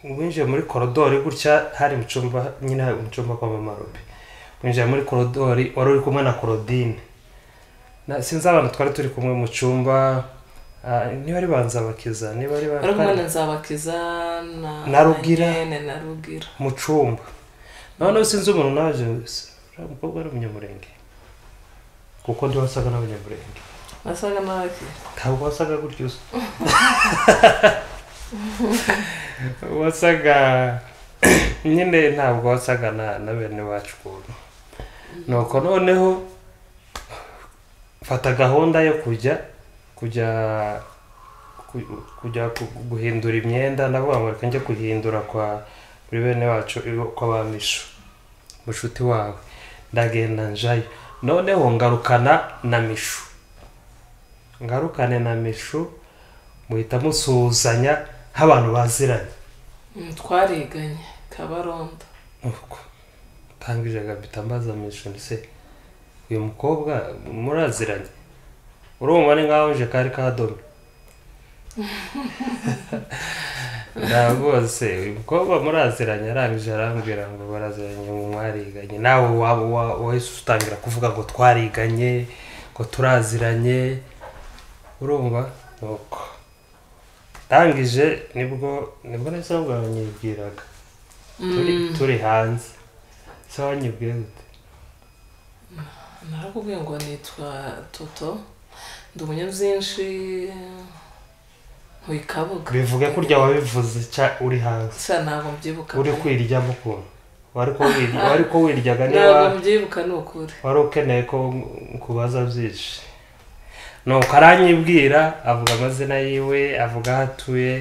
winjiye muri korodori gutya hari mu cyumba nyine mu cyumba kwa mama Robi winjiye muri korodori wari uri kumwe na Claudine sinzi abantu twari turi kumwe mu cyumba niba ari banzabakiza niba ari kumwe na Nzabakiza na Rugira mu cyumba none sinzi umuntu naje umukobwa ari umunyamurenge kuko ndi wasaga n'abanyamurenge wasaga n'abaki ntabwo wasaga gutyo wasaga nyine ntabwo wasaga na bene wacu kuntu nuko noneho fata gahunda yo kujya guhindura imyenda ndavuga ngo reka njye kuhindura kwa buri bene wacu kwa bamisho mushuti wawe ndagenda njayo noneho ngarukane na mishu muhita musuhuzanya nk'abantu baziranye twariganye Kabarondo uko tangije gabita mbaza mishu ndetse uyu mukobwa muraziranye urumva ni ngaho je kari kadome ndagose uyu mukobwa muraziranye arangije arambwira ngo baraziranye mu mwariganye nawe wahise utangira kuvuga ngo twariganye ngo turaziranye urumva nuko tangije nibwo nahise ngo nyibwiraga turi hanze so wanyibwiye gute narakubwiye ngo nitwa Toto ndi umunyabyinshi Ntuyikabuga bivuge kurya wabivuze uri hanze ntabwo mbyibuka uri kwiryamo ukuntu wari ko wiryaga niba ntabwo mbyibuka ni ukuri wari ukeneye ko kubaza byinshi nuko aranyibwira avuga amazina yiwe avuga aho atuye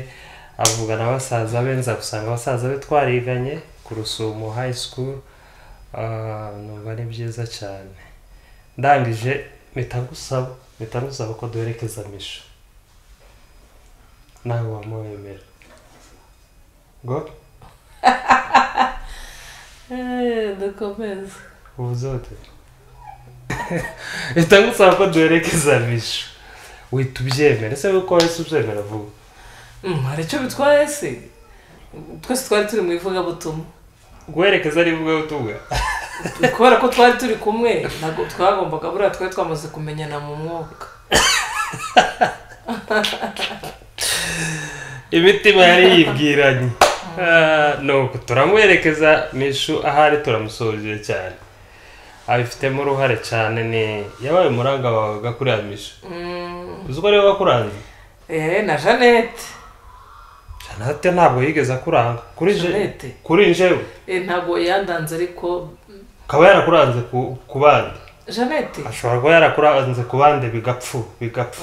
avuga na basaza be nza gusanga abasaza be twariganye ku Rusumo high school numva ni byiza cyane ndangije mpita ngusaba ko duherekeza misho nawe wamwemera ngo dukomeze ubuzote mpita ngusaba ko duherekeza misho wihita ubyemera ese ko wahise ubyemera vuba hari icyo bitwaye se twese twari turi mu ivugabutumwa guherekeza ari ivugabutumwa kubera ko twari turi kumwe ntabwo twagombaga buriya twari twamaze kumenyana mu mwuka imitima yari yibwiranye nuko turamuherekeza mishu ahari turamusoje cyane abifitemo uruhare cyane ni yabaye umuranga wawe kuri ya mishu uzi ko ariwe wakuranze na Jeannette ntabwo yigeze akuranga kuri njyewe ntabwo yandanze ariko akaba yarakuranze ku bandi Jeannette ashobora kuba yarakuranze ku bandi bigapfu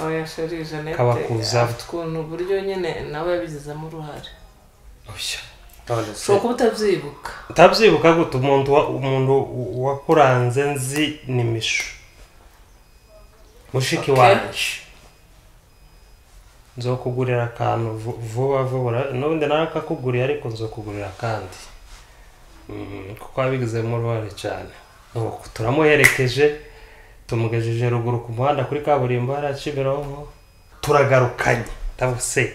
oya sheri Jeannette kabakuza ukuntu buryo nyine nawe yabigizemo uruhare oya ushobora kuba utabyibuka gute umuntu wakuranze nzi ni mishu mushiki wanjye nzokugurira akantu vuba n'ubundi narakakuguriye ariko nzokugurira kandi kuko wabigizemo uruhare cyane turamuherekeje tumugejeje ruguru ku muhanda kuri kaburimbo hariya Kimironko turagarukanye se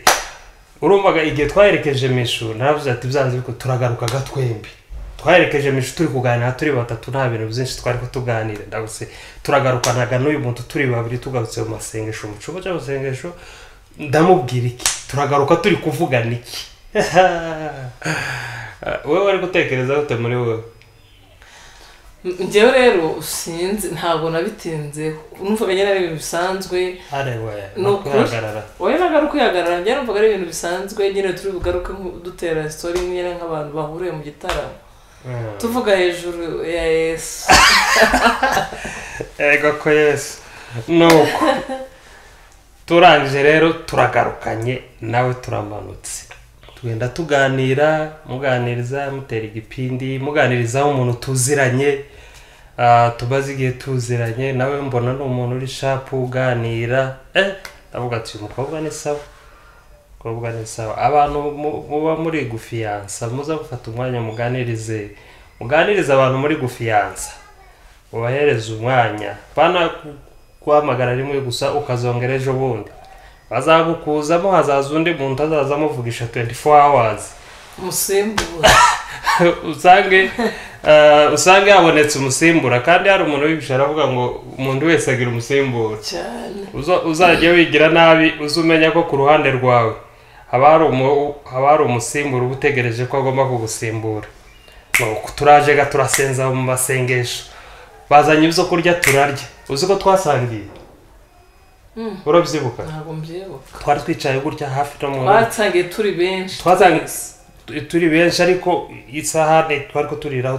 urumvaga igihe twaherekeje mishu naravuze ati byanze biko turagarukaga twembi twaherekeje mishu turi kuganira turi batatu nta bintu byinshi twari ko tuganira ndaguse turagarukanaga n'uyu muntu turi babiri tugarutse mu masengesho mu cyumba cy'amasengesho ndamubwira iki turagaruka turi kuvugana iki wowe wari gutekereza gute muri wowe njyewe rero sinzi ntabwo nabitinze numva nyine ari ibintu bisanzwe wowe nagaruka uyagarara njye numvaga ari ibintu bisanzwe nyine turi bugaruke dutera story nyine nk'abantu bahuriye mu gitaramo tuvuga hejuru ya Yesu ego ko Yesu nuko turangije rero turagarukanye nawe turamanutse tugenda tuganira muganiriza mutera igipindi muganirizaho umuntu tuziranye tubaze igihe tuziranye nawe mbona ni umuntu uri shapu uganira ndavuga ati umukobwa ni sawa abantu muba muri gufiyansa muza gufata umwanya muganirize abantu muri gufiyansa ubahereza umwanya bana guhamagara rimwe gusa ukazongera ejo bundi bazagukuzamo hazaza undi muntu azaza amuvugisha 24 hours umusimbura usange habonetse umusimbura kandi hari umuntu wigisha aravuga ngo umuntu wese agira umusimbura cyane uzajya wigira nabi uzumenya ko ku ruhande rwawe haba hari umusimbura uba utegereje ko agomba kugusimbura turaje turasenza mu masengesho bazanye ibyo kurya turarya uzi ko twasangiye urabyibuka ntabwo mbyibuka twari twicaye gutya hafi no mu twasangiye turi benshi turi benshi ariko isahane twari ko turiraho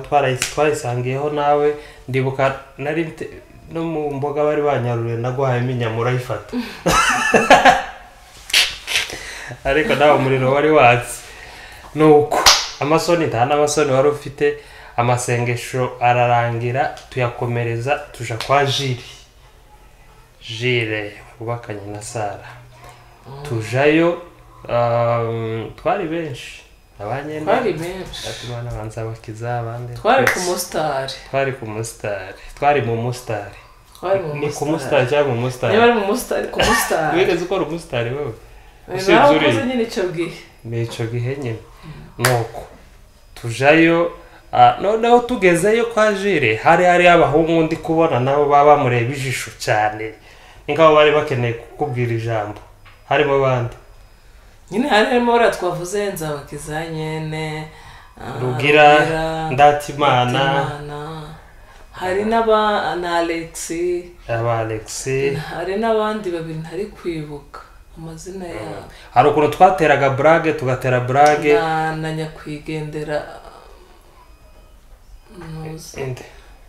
twarayisangiyeho nawe ndibuka nari no mu mboga bari banyaruriye naguhayemo inyama urayifata ariko nawe umuriro wari watse nuko amasoni nta n'amasoni wari ufite amasengesho ararangira tuyakomereza tuja kwa Jire ubakanye na Sara tujayo twari benshi abanyene twari benshi atumana banza bakiza abandi twari ku mustari twari mu mustari ni ku mustari cyangwa mu mustari niba ari mu mustari ku mustari wigeze ukora umustari wewe usibye nyine icyo gihe nyine nuko tujayo noneho tugezeyo kwa Jire hari abahungu ndi kubona nabo baba bamureba ijisho cyane nikabo bari bakeneye kukubwira ijambo harimo abandi nyine harimo ora twavuze nzabakiza nyene Rugira Ndatimana hari na Alexi hari n'abandi babiri ntari kwibuka amazina yabo hari ukuntu twateraga brage tugatera brage na nyakwigendera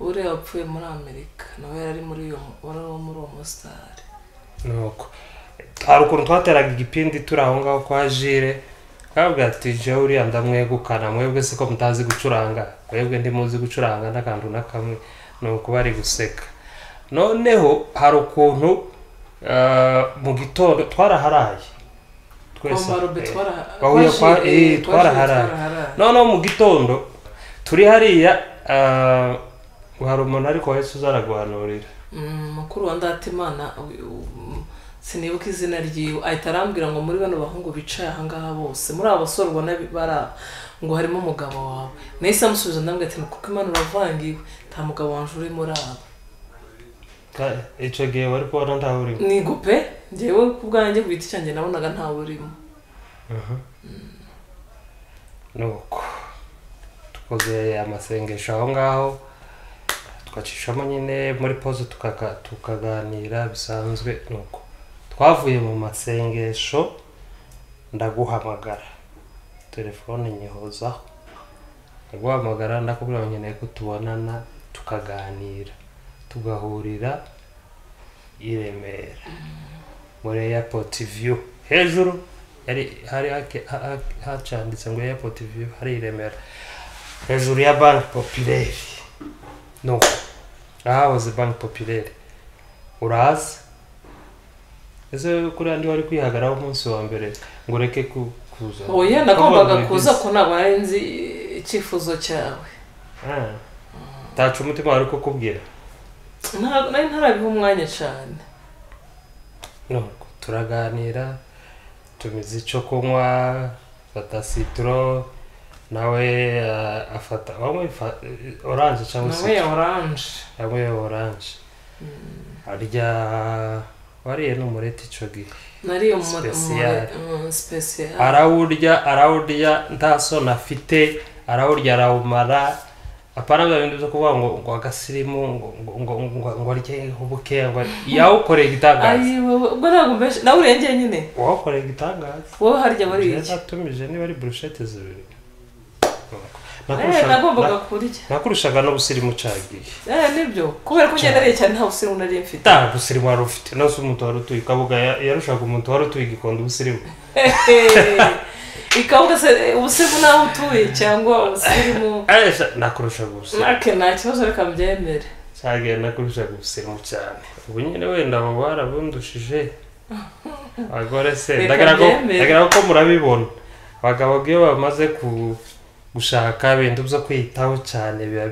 uriya wapfuye muri Amerika nawe yari muri uwo mustari nuko hari ukuntu twateraga igipindi turi aho ngaho kwa Jire kabwa ati jewe uriya ndamwegukana mwebwe siko mutazi gucuranga mwebwe ndimuzi gucuranga n'akantu nakamwe nuko bari guseka noneho hari ukuntu mu gitondo twaraharaye twese twaraharaye noneho mu gitondo turi hariya hari umuntu ariko wese uzaraguhanurira mukuru wa Ndatimana sinibuka izina ryiwe ahita arambwira ngo muri bano bahungu bicaye aha ngaha bose muri abo basore ubona bara ngo harimo umugabo wawe nahise amusubiza ndambwira ati kuko Imana uravangiwe nta mugabo wanje uri muri abo icyo gihe wari kubona ntawe urimo ni gupe njyewe ku bwanjye ku giti cyanjye nabonaga ntawe urimo nuko tukoze amasengesho aho ngaho twacishamo nyine muri pause tukaganira bisanzwe nuko twavuye mu masengesho ndaguhamagara telefone nyihozaho ndaguhamagara ndakubwira ngo nkeneye ko tubonana tukaganira tugahurira i Remera muri airport view hejuru hari hacanditse ngo airport view hari i Remera hejuru ya Banque Populaire nuko ahahoze Banque Populaire uraza ese kuri andi wari kwihagararaho umunsi wa mbere ngo ureke kuza oya nagombaga kuza ko ntabwo nari nzi icyifuzo cyawe tacu umutima wari kukubwira nari ntarabiha umwanya cyane nuko turaganira tumize icyo kunywa fata citro nawe afata orange cyangwa se nawe orange arya wariye n'umureti icyo gihe nariye special arawurya nta soni afite arawurya arawumara apana bya bindi byo kuvuga ngo agasirimu ngo arye ubuke ngo yawukoreye igitangaza ubwo ntabwo mbeshe nawe urengeye nyine wawukoreye igitangaza wowe harya bariye natumije niba ari brushette zibiri nagombaga kurya nakurushaga n'ubusirimu cagiye nibyo kubera ko ngendariye cyane nta busirimu nari mfite nta busirimu wari ufite nose umuntu wari utuye Kabuga yarushaga umuntu wari utuye Gikondo ubusirimu ikavuga se ubusirimu naho utuye cyangwa ubusirimu nakurushaga ubusirimu nta kibazo reka mbyemere cagiye nakurushaga ubusirimu cyane ubu nyine wenda abo barabundushije abagore se ndagira ko murabibona abagabo bwiyo bamaze gushaka ibintu byo kwitaho cyane biba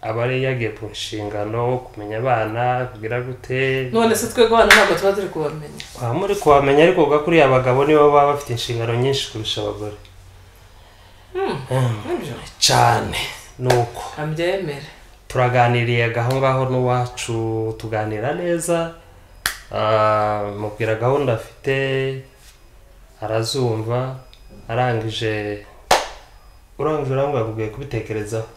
abari yagiye ku nshingano kumenya abana kugira gute none se twego abana ntabwo tuba turi kubamenya muri kubamenya ariko kuri abagabo nibo baba bafite inshingano nyinshi kurusha abagore cyane nuko ambyemere turaganiriye gaho ngaho n'uwacu tuganira neza mubwira gahunda afite arazumva arangije urangije urambwira kubitekerezaho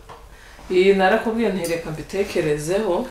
iyi narakubwiye ntereka mbitekerezeho